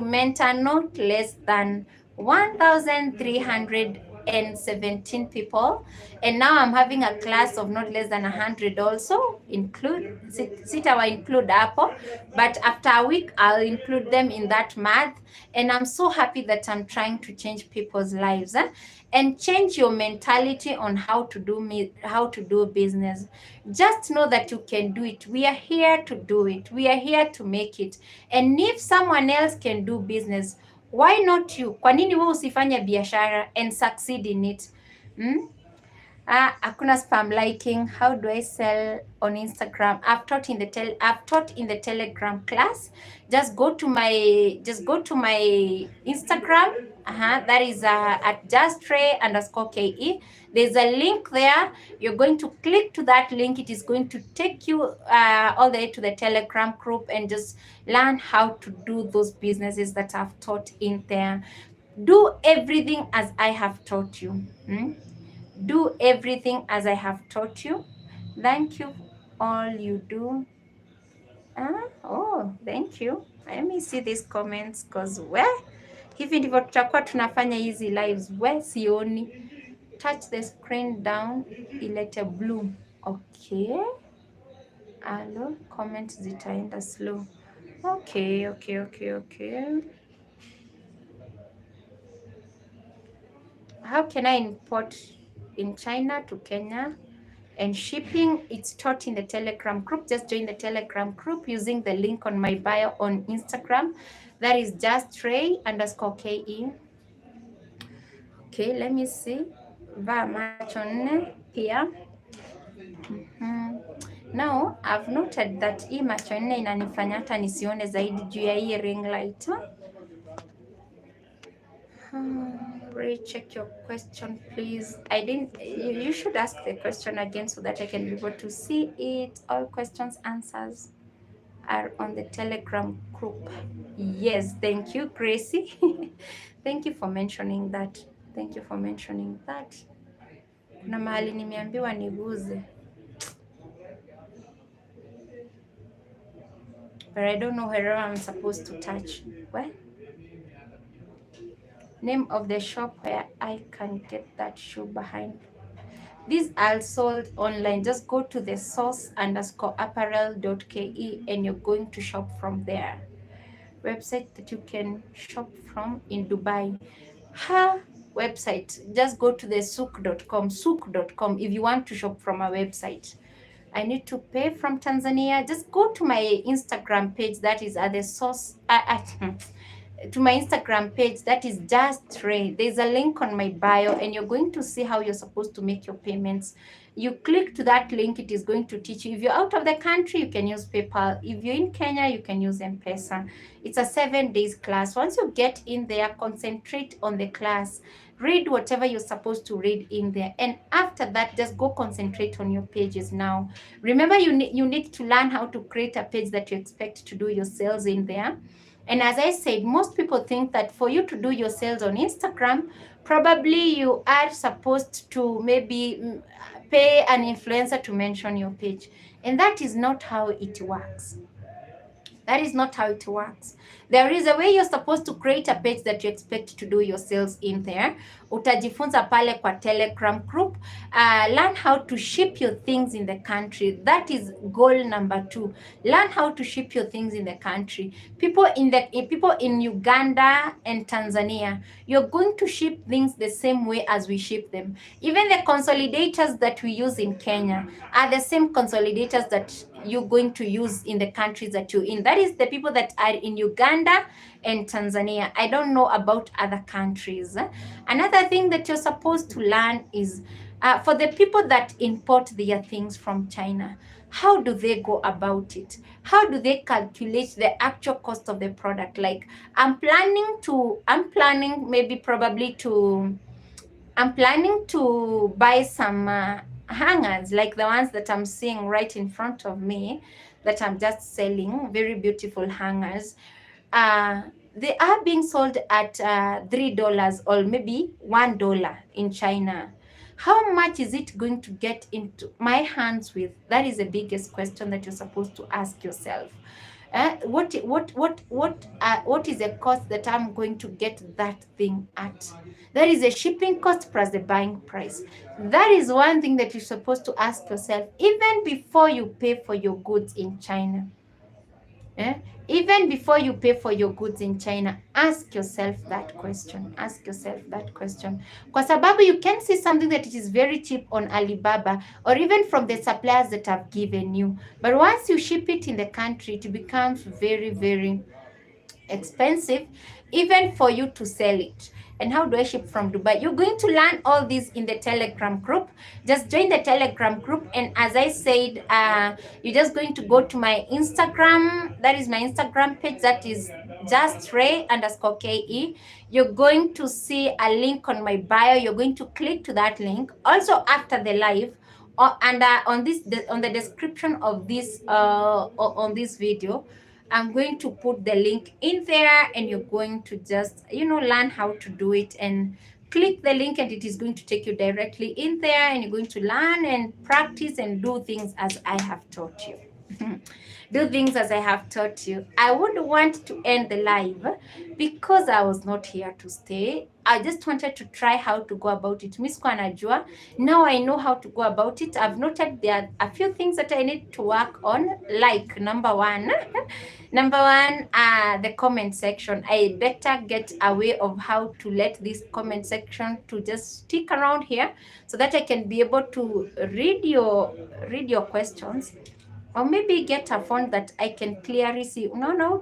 S1: mentor not less than 1,317 people, and now I'm having a class of not less than 100 also. Sitawa include Apple, but after a week I'll include them in that math. And I'm so happy that I'm trying to change people's lives and change your mentality on how to do business. Just know that you can do it. We are here to do it. We are here to make it. And if someone else can do business, why not you? Kwa nini wewe usifanye biashara and succeed in it? Hakuna spam liking. How do I sell on Instagram? I've taught in the Telegram class. Just go to my Instagram. That is at justray_ke. There's a link there. You're going to click to that link. It is going to take you all the way to the Telegram group and just learn how to do those businesses that I've taught in there. Do everything as I have taught you. Do everything as I have taught you. Thank you all you do. Thank you. Let me see these comments because hivi ndivyo tutakuwa tunafanya hizi lives. Sioni. Touch the screen down ilete blue. Okay. Hello, comments zitaenda slow. Okay. How can I import in China to Kenya? And shipping, it's taught in the Telegram group. Just join the Telegram group using the link on my bio on Instagram. That is justray_ke. Okay, let me see. Vaa macho nne pia. Now, I've noted that hii macho nne inanifanya hata nisione zaidi juu ya hii ring light. Recheck your question, please. You should ask the question again so that I can be able to see it. All questions, answers are on the Telegram group. Yes, thank you, Gracie. Thank you for mentioning that. Kuna mahali nimeambiwa niguze, but I don't know where I'm supposed to touch. What? Name of the shop where I can get that shoe behind. These are sold online. Just go to the source_apparel.ke and you're going to shop from there. Website that you can shop from in Dubai. Her website, just go to the souk.com if you want to shop from a website. I need to pay from Tanzania. Just go to my Instagram page, that is at the source to my Instagram page, that is Just Ray. There's a link on my bio and you're going to see how you're supposed to make your payments. You click to that link, it is going to teach you. If you're out of the country, you can use PayPal. If you're in Kenya, you can use M-Pesa. It's a 7 days class. Once you get in there, concentrate on the class. Read whatever you're supposed to read in there. And after that, just go concentrate on your pages now. Remember, you need to learn how to create a page that you expect to do your sales in there. And as I said, most people think that for you to do your sales on Instagram, probably you are supposed to maybe pay an influencer to mention your page. And that is not how it works. That is not how it works. There is a way you're supposed to create a page that you expect to do your sales in there. Utajifunza pale kwa Telegram group. Learn how to ship your things in the country. That is goal number 2. Learn how to ship your things in the country. People in Uganda and Tanzania, you're going to ship things the same way as we ship them. Even the consolidators that we use in Kenya are the same consolidators that you're going to use in the countries that you're in. That is the people that are in Uganda and Tanzania. I don't know about other countries. Another thing that you're supposed to learn is for the people that import their things from China, how do they go about it? How do they calculate the actual cost of the product? Like I'm planning to buy some hangers like the ones that I'm seeing right in front of me that I'm just selling, very beautiful hangers. They are being sold at $3 or maybe $1 in China. How much is it going to get into my hands with? That is the biggest question that you're supposed to ask yourself. What is the cost that I'm going to get that thing at? That is a shipping cost plus the buying price. That is one thing that you're supposed to ask yourself even before you pay for your goods in China. Even before you pay for your goods in China, ask yourself that question. Ask yourself that question. Kwa sababu you can see something that it is very cheap on Alibaba or even from the suppliers that have given you. But once you ship it in the country, it becomes very, very expensive even for you to sell it. And how do I ship from Dubai? You're going to learn all this in the Telegram group. Just join the Telegram group. And as I said, you're just going to go to my Instagram. That is my Instagram page. That is justray_ke. You're going to see a link on my bio. You're going to click to that link. Also, after the live, and on the description of this on this video, I'm going to put the link in there, and you're going to just, learn how to do it and click the link, and it is going to take you directly in there, and you're going to learn and practice and do things as I have taught you. Do things as I have taught you. I would want to end the live because I was not here to stay. I just wanted to try how to go about it. Miss Kwanajua, now I know how to go about it. I've noted there are a few things that I need to work on, like number one, the comment section. I better get a way of how to let this comment section to just stick around here so that I can be able to read your questions. Or maybe get a phone that I can clearly see. No,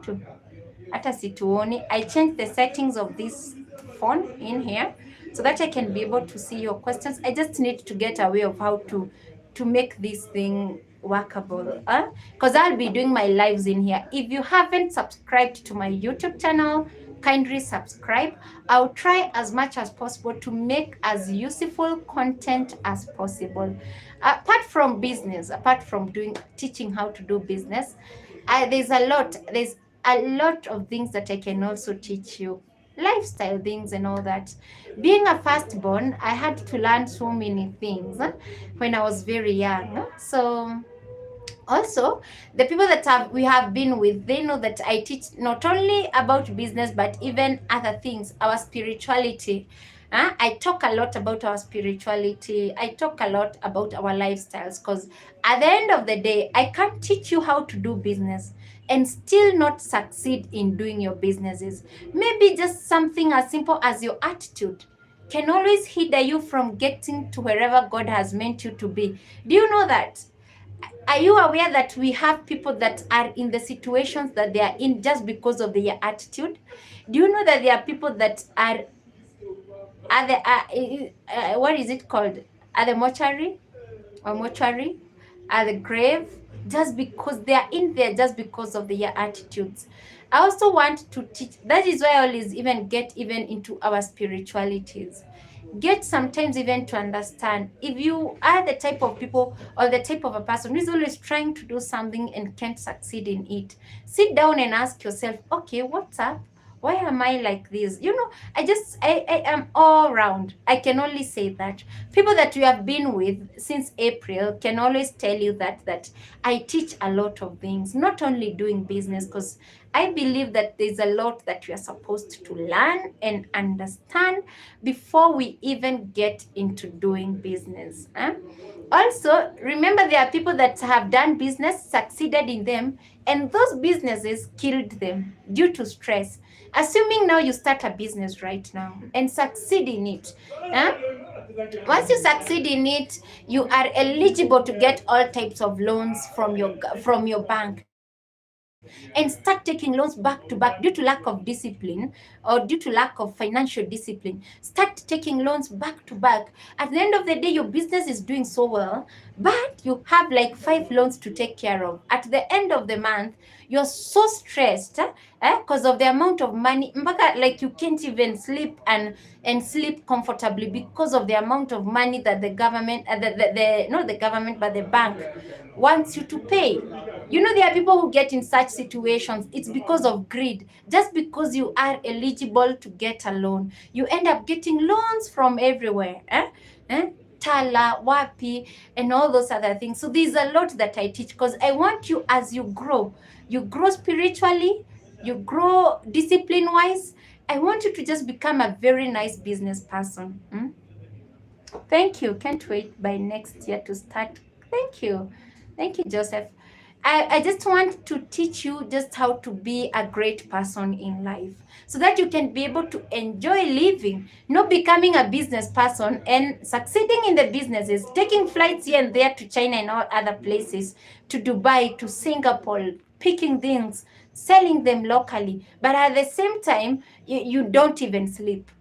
S1: hata situoni. I changed the settings of this phone in here so that I can be able to see your questions. I just need to get a way of how to make this thing workable. Because I'll be doing my lives in here. If you haven't subscribed to my YouTube channel, kindly subscribe. I'll try as much as possible to make as useful content as possible. Apart from business, apart from teaching how to do business, there's a lot of things that I can also teach you. Lifestyle things and all that. Being a firstborn, I had to learn so many things when I was very young. So also, the people that we have been with, they know that I teach not only about business, but even other things, our spirituality. I talk a lot about our spirituality. I talk a lot about our lifestyles, because at the end of the day, I can't teach you how to do business and still not succeed in doing your businesses. Maybe just something as simple as your attitude can always hinder you from getting to wherever God has meant you to be. Do you know that? Are you aware that we have people that are in the situations that they are in just because of their attitude? Do you know that there are people that are what is it called? At the mortuary, at the grave, just because they are in there just because of their attitudes. I also want to teach. That is why I always even get into our spiritualities. Get sometimes even to understand if you are the type of people or the type of a person who is always trying to do something and can't succeed in it. Sit down and ask yourself, okay, what's up? Why am I like this? I am all round. I can only say that. People that you have been with since April can always tell you that I teach a lot of things, not only doing business, because I believe that there's a lot that we are supposed to learn and understand before we even get into doing business. Also, remember there are people that have done business, succeeded in them, and those businesses killed them due to stress. Assuming now you start a business right now and succeed in it. Once you succeed in it, you are eligible to get all types of loans from your bank and start taking loans back to back due to lack of discipline or due to lack of financial discipline. Start taking loans back to back. At the end of the day, your business is doing so well, but you have like 5 loans to take care of. At the end of the month, you're so stressed because of the amount of money, like you can't even sleep and sleep comfortably because of the amount of money that the government, not the government, but the bank wants you to pay. There are people who get in such situations. It's because of greed. Just because you are eligible to get a loan, you end up getting loans from everywhere. Tala, Wapi, and all those other things. So there's a lot that I teach because I want you, as you grow spiritually, you grow discipline-wise. I want you to just become a very nice business person. Thank you. Can't wait by next year to start. Thank you. Thank you, Joseph. I just want to teach you just how to be a great person in life so that you can be able to enjoy living, not becoming a business person and succeeding in the businesses, taking flights here and there to China and all other places, to Dubai, to Singapore, picking things, selling them locally. But at the same time, you don't even sleep.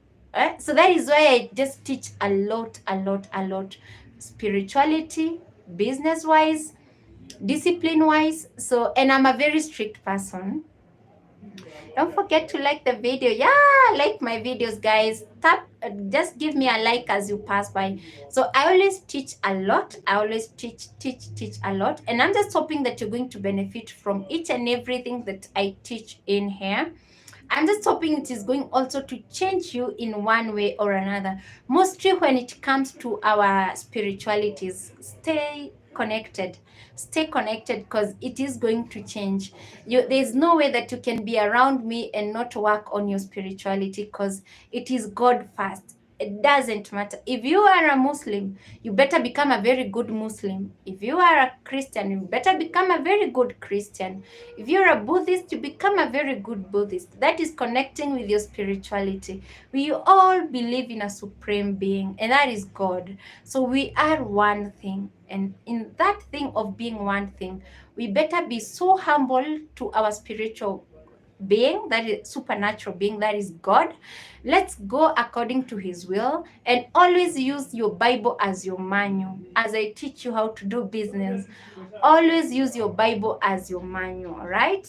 S1: So that is why I just teach a lot. Spirituality, business-wise, discipline-wise. So, and I'm a very strict person. Don't forget to like the video. Yeah, like my videos, guys. Just give me a like as you pass by. So I always teach a lot. I always teach a lot. And I'm just hoping that you're going to benefit from each and everything that I teach in here. I'm just hoping it is going also to change you in one way or another. Mostly when it comes to our spiritualities, stay connected. Stay connected because it is going to change. There's no way that you can be around me and not work on your spirituality because it is God first. It doesn't matter. If you are a Muslim, you better become a very good Muslim. If you are a Christian, you better become a very good Christian. If you're a Buddhist, you become a very good Buddhist. That is connecting with your spirituality. We all believe in a supreme being, and that is God. So we are one thing. And in that thing of being one thing, we better be so humble to our spiritual being, that is supernatural being, that is God. Let's go according to his will and always use your Bible as your manual. As I teach you how to do business, always use your Bible as your manual, right?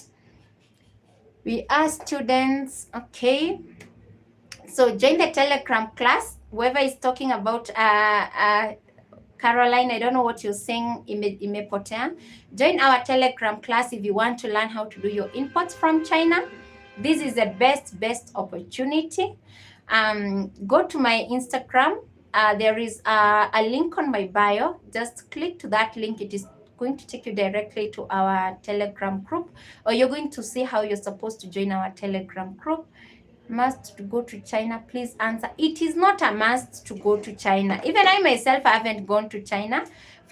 S1: We are students, okay? So join the Telegram class. Whoever is talking about Caroline, I don't know what you're saying, imepotea. Join our Telegram class if you want to learn how to do your imports from China. This is the best opportunity. Go to my Instagram. There is a link on my bio. Just click to that link. It is going to take you directly to our Telegram group, or you're going to see how you're supposed to join our Telegram group. Must to go to China? Please answer. It is not a must to go to China. Even I myself haven't gone to China.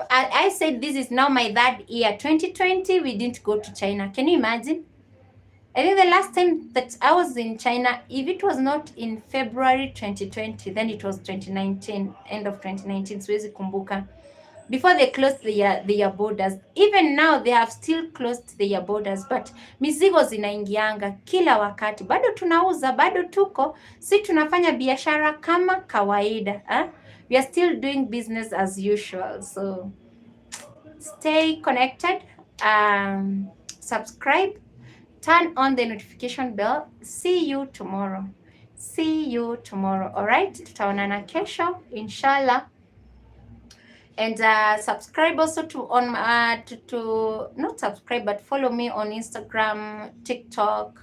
S1: I said this is now my 3rd year. 2020, we didn't go to China. Can you imagine? I think the last time that I was in China, if it was not in February 2020, then it was 2019, end of 2019. Siwezi kumbuka. Before they closed their borders. Even now they have still closed their borders, but mizigo zinaingianga kila wakati. Bado tunauza, bado tuko, si tunafanya biashara kama kawaida. We are still doing business as usual. So stay connected, subscribe, turn on the notification bell. See you tomorrow. All right? Tutaonana kesho, inshallah. And subscribe also to not subscribe, but follow me on Instagram, TikTok.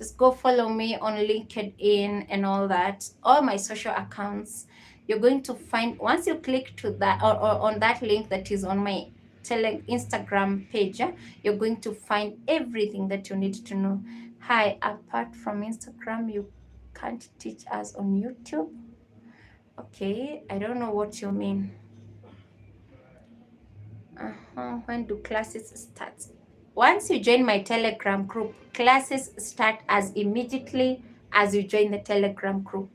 S1: Just go follow me on LinkedIn and all that, all my social accounts. You're going to find, once you click to that, or on that link that is on my Instagram page, you're going to find everything that you need to know. Hi, apart from Instagram, you can't teach us on YouTube? Okay, I don't know what you mean. When do classes start? Once you join my Telegram group, classes start as immediately as you join the Telegram group.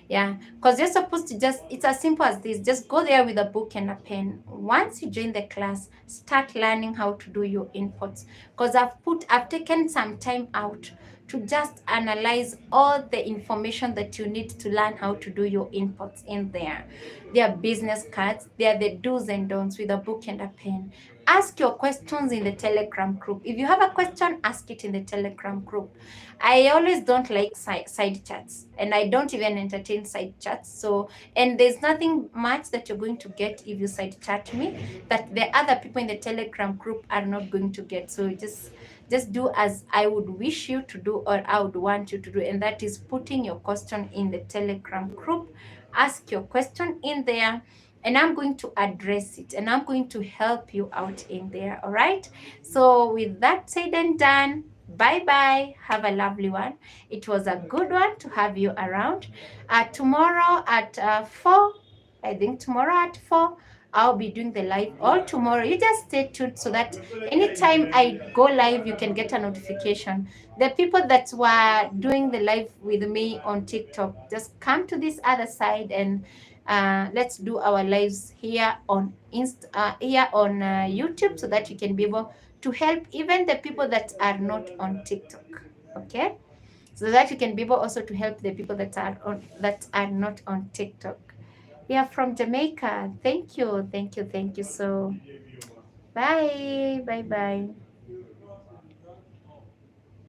S1: Yeah, because you're supposed to just, it's as simple as this. Just go there with a book and a pen. Once you join the class, start learning how to do your inputs. Because I've taken some time out to just analyze all the information that you need to learn how to do your inputs in there. They are business cards, they are the do's and don'ts with a book and a pen. Ask your questions in the Telegram group. If you have a question, ask it in the Telegram group. I always don't like side chats, and I don't even entertain side chats. So, and there's nothing much that you're going to get if you side chat me that the other people in the Telegram group are not going to get. So just do as I would wish you to do, or I would want you to do, and that is putting your question in the Telegram group. Ask your question in there, and I'm going to address it, and I'm going to help you out in there. All right. So with that said and done, bye bye. Have a lovely one. It was a good one to have you around. Tomorrow at 4, I think tomorrow at 4, I'll be doing the live all tomorrow. You just stay tuned so that anytime I go live, you can get a notification. The people that were doing the live with me on TikTok, just come to this other side, and let's do our lives here on YouTube, so that you can be able to help even the people that are not on TikTok. Okay, so that you can be able also to help the people that are not on TikTok. We are from Jamaica. Thank you. So bye.